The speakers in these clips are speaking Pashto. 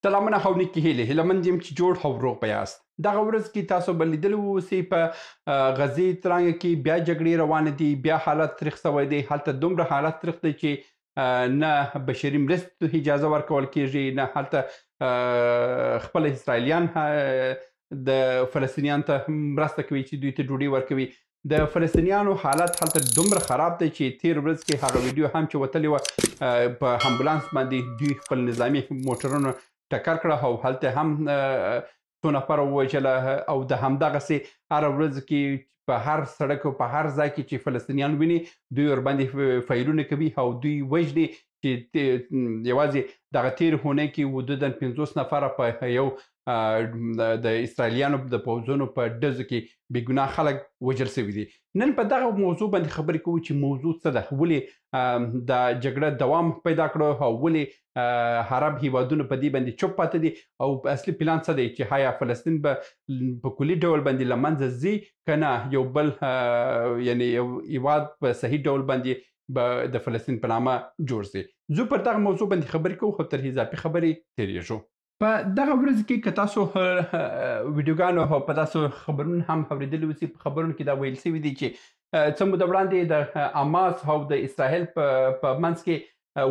سلامونه او نیکې هیلې هیله یم چې جوړ او روغ به یاست. دغه ورځ کې تاسو به لیدلي اوسئ په غزې ترانګه کې بیا جګړې روانې دي، بیا حالت تریخ سوی دی. هلته دومره حالت تریخ دی چې نه بشري مرستو اجازه ورکول کیږي، نه هلته خپل اسرائیلیان د فلسطینیانو ته مرسته کوي چې دوی ته ډوډۍ ورکوي. د فلسطینیانو حالت هلته دومره خراب دی چې تیر ورځ کې هغه ویډیو هم چې وتلې وه په امبولانس باندې دوی خپل نظامي موټرونه ټکر کړه او هلته هم څو نفره ووژله او د همدغسې هره ورځ کې په هر سړک او په هر ځای کې چې فلسطینیان ویني دوی ورباندې فایرونه کوي او دوی وژني چې یوازې دغه تیر اونۍ کې حدودا 50 نفره په یو د اسرائیلیانو د پوځونو په ډزو کې بېګناه خلک وژل سوي دي. نن په دغه موضوع باندې خبرې کوو چې موضوع څه ده، ولې د جګړه دوام پیدا کړو او ولې عرب هیوادونه په دې باندې چوپ پاتې دي او اصلي پلان څه دی چې آیا فلسطین به په کلي ډول باندې له منځه ځي که نه یو بل یعنې یو هیواد په صحیح ډول باندې به د فلسطین په نامه جوړ سي. زه پر دغه موضوع باندې خبرې کوو خو تر اضافي خبرې تېرېږو. په دغه ورځ کې که تاسو ویډیوګانو او په تاسو خبرونه هم اورېدلي اوسي، په خبرونو کې دا ویل سوي دي چې څه موده وړاندې د حماس او د اسرائیل په منځ کې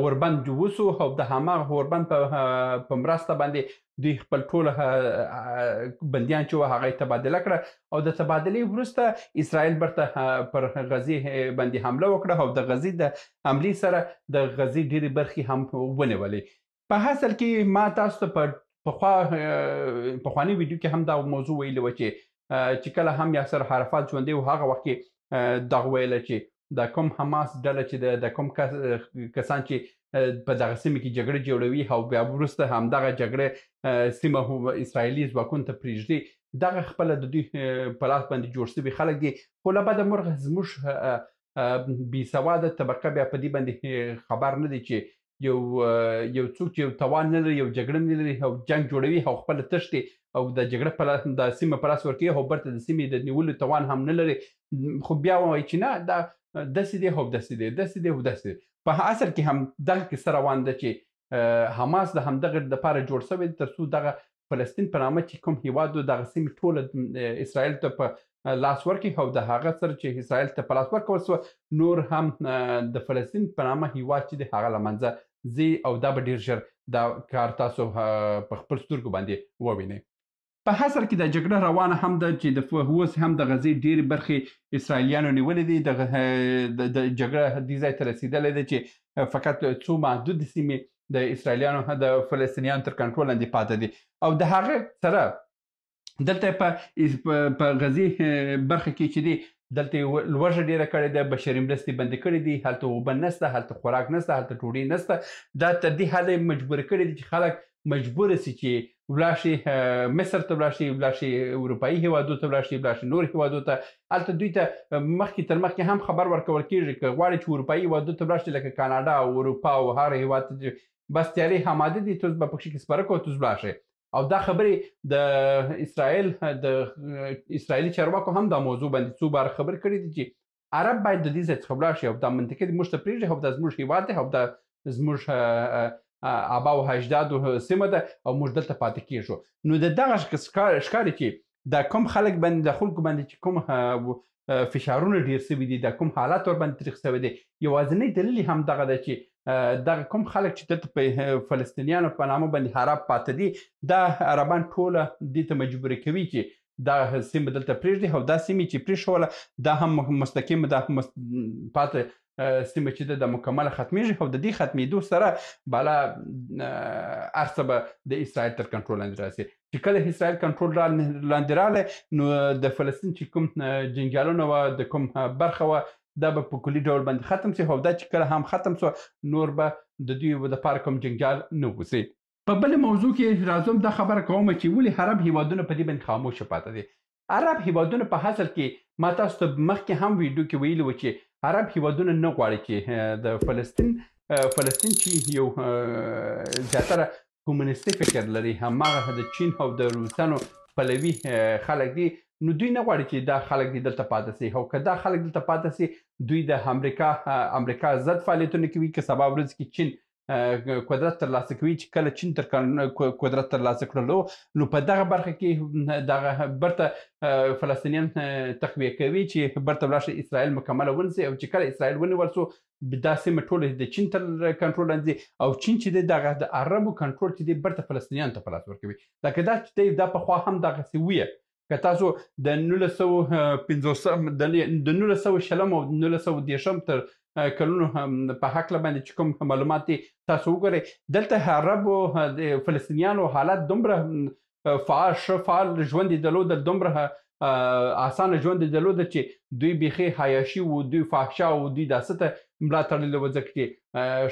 وربند وسو او د هماغه وربند په مرسته باندې دوی خپل ټول بندیان چې وه هغه یې تبادله کړه او د تبادلې وروسته اسرائیل برته پر غزې باندې حمله وکړه او د غزې د حملې سره د غزې ډېرې برخې هم ونیولې. په حاصل کې ما تاسو ته په پخواني ویډیو کې هم دا موضوع ویلې وه چې کله هم یاسر عرفات ژوندی و هغه وخت کې دغه ویله چې د کوم حماس ډله چې د کوم کسان چې په دغه سیمه کې جګړه جوړوي او بیا وروسته همدغه جګړه سیمه اسرائیلي ځواکونو ته پرېږدي، دغه خپله د دوی په لاس باندې جوړ سوي خلک دي. خو له بده مرغه زموږ بېسواده طبقه بیا په دې باندې خبر نه دی چې یو څوک چې یو توان نه لري، یو جګړه نه لري او جنګ جوړوي او خپله تښتي او د جګړه د سیمه په لاس ورکوي او برته د سیمې د نیولو توان هم نه لري، خو بیا وایي چې نه دا داسې دی او داسې دی، داسې دی او داسې دی. په اصل کې هم دغه کیسه روان ده چې حماس د همدغه دپاره جوړ سوی تر څو دغه فلسطین په نامه چې کوم هیواد و دغه سیمې ټوله اسرائیل ته په لاس ورکړي او د هغه سره چې اسرائیل ته په لاس ورکول سوه نور هم د فلسطین په نامه هیواد چې دی هغه له منځه ځي او دا به ډېر ژر دا کار تاسو په خپل سترګو باندې ووینئ. په حاصل کې دا جګړه روانه هم ده چې اوس هم د غزې ډېرې برخې اسرائیلیانو نیولې دي. د جګړه دې ځای ته رسېدلی ده چې فقط څو محدود سیمې د اسرائیلیانو د فلسطینیانو تر کنټرول لاندې پاتې دي او د هغه سره دلته په غزې برخه کې چې دی دلته لوږه ډېره کړې ده، بشري مرستې بندې کړې دي، هلته اوبه نشته، هلته خوراک نشته، هلته ډوډۍ نشته. دا تر دې حده یې مجبوره کړې دي چې خلک مجبوره سي چې ولاړ شي مصر ته ولاړ شي اروپایي هیوادو ته ولاړ شي، ولاړ شي نور هیوادو ته. هلته دوی ته مخکې تر مخکې هم خبر ورکول کېږي که غواړې چې اروپایي هیوادو ته ولاړ شي لکه کاناډا او اروپا او هر هیواد ته بس تیارې اماده دي، تاسو به پکښې کې سپاره کوو، تاسو ولاړ شئ. او دا خبرې د اسرائیل د اسرائیلي چارواکو هم دا موضوع باندې څو بار خبرې کړي دي چې عرب باید د دې ځای څخه ولاړ شي او دا منطقه دې موږ ته پرېږدي او دا زموږ هیواد دی او دا زموږ آبا او اجدادو سیمه ده او موږ دلته پاتې کېږو. نو د دغه ښکاري چې دا کوم خلک باندې د خلکو باندې چې کوم فشارونه ډېر سوي دي، دا کوم حالات ورباندې تریخ سوی دی، یوازینی دلیل هم دغه ده چې دغه کوم خلک چې دلته په فلسطینیانو په نامه باندې عرب پاته دي، دا عربان ټوله دې ته مجبوره کوي چې دا سیمه دلته پرېږدي او دا سیمې چې پرېښوله دا هم مستقیم دا پاته سیمه چې ده د مکمله ختمیږي او د دې ختمېدو سره بالا هر څه به د اسرائیل تر کنټرول لاندې راسي. چې کله اسرائیل کنټرول لاندې راغلی نو د فلسطین چې کوم جنګیالونه وه، د کوم برخه وه، دا به په کلي ډول باندې ختم شي او دا چې کله هم ختم شو نور به د دوی دپاره کوم جنګیال نه اوسي. په بلې موضوع کې راځم دا خبره کومه چې ولې عرب هیوادونه په دې باندې خاموشه پاته دي. عرب هیوادونه په حاصل کې ما تاسو ته مخکې هم ویډیو کې ویلي وه چې عرب هیوادونه نه غواړي چې د فلسطین چې یو زیاتره کمونیستي فکر لري، هماغه د چین او د روسانو پلوي خلک دي، نو دوی نه غواړي چې دا خلک دې دلته پاته سي او که دا خلک دلته پاته سي دوی د امریکا ضد فعالیتونه کوي که سبا ورځ کې چین قدرت ترلاسه کوي چې کله چین تر قدرت ترلاسه کړلو نو په دغه برخه کې دغه برته فلسطینیان تقویه کوي چې برته ولاړ شي اسرائیل مکمله ونیسي او چې کله اسرائیل ونیول سو دا سیمه ټوله د چین تر کنټرول لاندې او چین چې دی دغه د عربو کنټرول چې دی برته فلسطینیانو ته په لاس ورکوي لکه دا چې دی دا پخوا هم دغسې ویه که تاسو د 1950 د 1900 او 1910 تر کلونو په هکله باندې چې کوم معلومات دي تاسو وګورئ دلته عربو د فلسطینیانو حالت دومره فعال ژوند یې درلوده دومره اسانه ژوند یې درلوده چې دوی بیخي حیاشي وو دوی فحشا وو دوی داسې ته ملا تړلې وه ځکه چې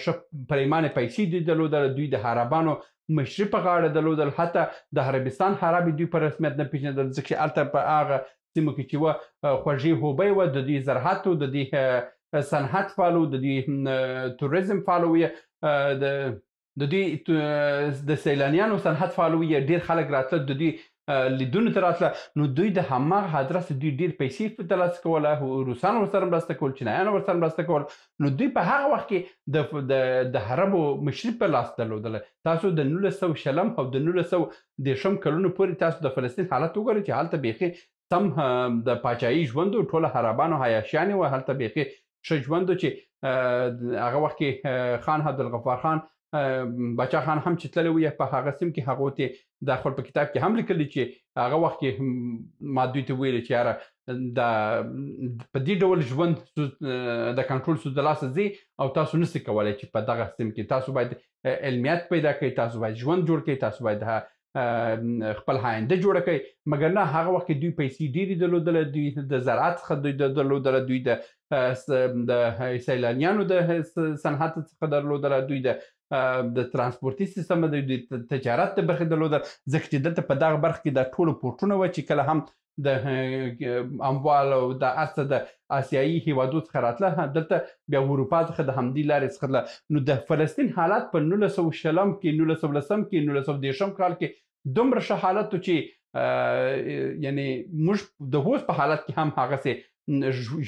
ښه پریمانې پیسې دوی درلودله دوی د عربانو مشري په غاړه درلودل حتی د عربستان عرب دوی په رسمیت نه پیژندل ځکه چې هلته په هغه سیمو کې چې وه خوږې هوبۍ وه د دوی زراعت و د دوی صنعت فعال و د دوی توریزم فعال و د دوی د سیلانیانو صنعت فعال و ډېر خلک راتله د دوی لیدونو ته راتله نو دوی د هماغه ادرس دوی ډېر پیسې ترلاسه کوله روسانو ورسره مرسته کول چینایانو ورسره مرسته کول نو دوی په هغه وخت کې د عربو مشري په لاس درلودله تاسو د 1920 او د 1910 کلونو پورې تاسو د فلسطین حالت وګورئ چې هلته بیخي سم د پاچاهي ژوند و ټوله عربانو عیاشیانې وه هلته بیخي ښه ژوند و چې هغه وخت کې خان عبدالغفار خان باچا خان هم چې تللی و په هغه سیم کې هغو ته د خپل په کتاب کې هم لیکلي چې هغه وخت کې ما دوی ته ویلي چې یاره په دې ډول ژوند د کنټرول سود د لاسه ځي او تاسو نسئ کولی چې په دغه سیم کې تاسو باید علمیت پیدا کړئ تاسو باید ژوند جوړ کړئ تاسو باید خپل آینده جوړه کړئ مګر نه هغه وخت کې دوی پیسې ډېرې درلودله دوی د زراعت څخه دوی درلودله دوی د سیلانیانو د صنعت څخه درلودله دوی د ترانسپورتي سیستم د تجارت د برخې درلودل ځکه چې دلته په دغه برخه کې دا ټولو پورټونه وه چې کله هم د اموال او د هر څه د آسیایي هیوادو څخه راتله دلته بیا اروپا څخه د همدې لارې څخه تله نو د فلسطین حالت په 1920 کې 1910 کې 1910 کال کې دومره ښه حالت و چې یعنی موږ د اوس په حالت کې هم هغسې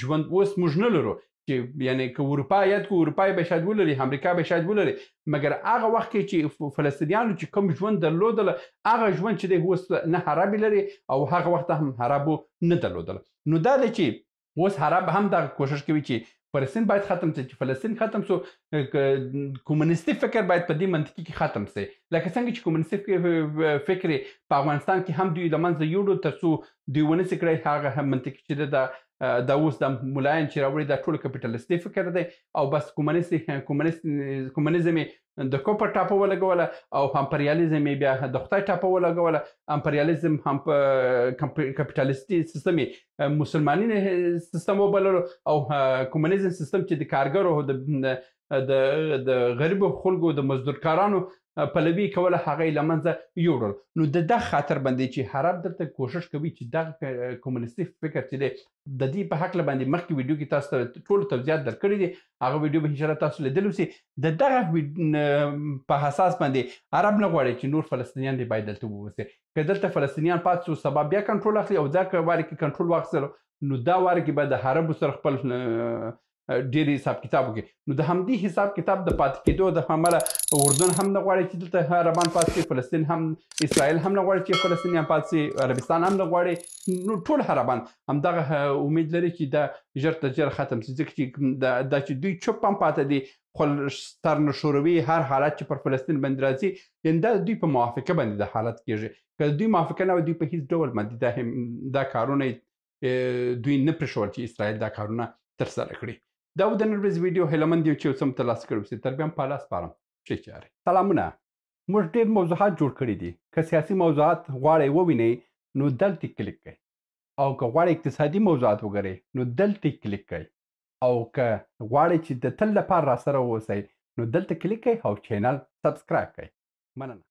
ژوند اوس موږ نه لرو چې یعنی که اروپا یاد کو اروپا به شاید ولري امریکا به شاید ولري مګر هغه وخت کې چې فلسطینیانو چې کوم ژوند درلودله هغه ژوند چې دی اوس نه عربي لري او هغه وخت هم عربو نه درلودله نو دا دی چې اوس عرب هم دغه کوشش کوي چې فلسطین باید ختم شي چې فلسطین ختم سو کمونیستي فکر باید په دې منطقه کې ختم شي لکه څنګه چې کمونیستي فکر په افغانستان کې هم دوی له منځه یوړو تر څو دوی ونسي کړی هغه منطقه چې دا اوس د ملایان چې راوړي دا ټول کپیټالیستي فکر دی او بس کومونیزم د کوپر ټاپه ولګوله او امپریالیزم بیا د خدای ټاپه ولګوله امپریالیزم هم کپیټالیستي سیستم مسلماني سیستم وبللو او کومونیزم سیستم چې د کارګرو د غریبو خلکو د مزدورکارانو پلوي کوله هغه یې له منځه یوړل نو د دغه خاطر باندې چې عرب دلته کوشش کوي چې دغه کمونیستي فکر چې دی د دې په هکله باندې مخکې ویډیو کې تاسو ته ټولو توضیحات درکړي دي هغه ویډیو به انشاءالله تاسو لیدلی اوسئ د دغه په اساس باندې عرب نه غواړي چې نور فلسطینیان دې باید دلته واوسي که دلته فلسطینیان پاتې سو سبا بیا کنټرول اخلي او دا وارې کې کنټرول واخیستلو نو دا وارې کې به د عربو سره خپل ډېر حساب کتاب وکړي نو د همدې حساب کتاب د پاتې کېدو د امله اردن هم نه غواړي چې دلته عربان پاتې شي فلسطین هم اسرائیل هم نه غواړي چې فلسطینیان پاتې شي عربستان هم نه غواړي نو ټول عربان همدغه امید لري چې دا ژر تر ژره ختم شي ځکه چې دا چې دوی چوپ هم پاتې دي خپل سرنشوروي هر حالت چې پر فلسطین باندې راځي یعنې دا دوی په موافقه باندې د حالت کېږي که دوی موافقه نه وي دوی په هېڅ ډول باندې دا کارونه دوی نه پرېښول چې اسرائیل دا کارونه ترسره کړي دا و د نن ورځې ویډیو هیله یو چې اوس هم ترلاسه کړی اوسئ تر بیا هم په الله سپارم ښې چارې سلامونه موږ ډېر موضوعات جوړ کړي دي که سیاسي موضوعات غواړئ ووینئ نو دلته کلیک کړئ او که غواړئ اقتصادي موضوعات وګورئ نو دلته کلیک کړئ او که غواړئ چې د تل لپاره راسره واوسئ نو دلته کلیک کړئ او چینل سبسکرایب کړئ مننه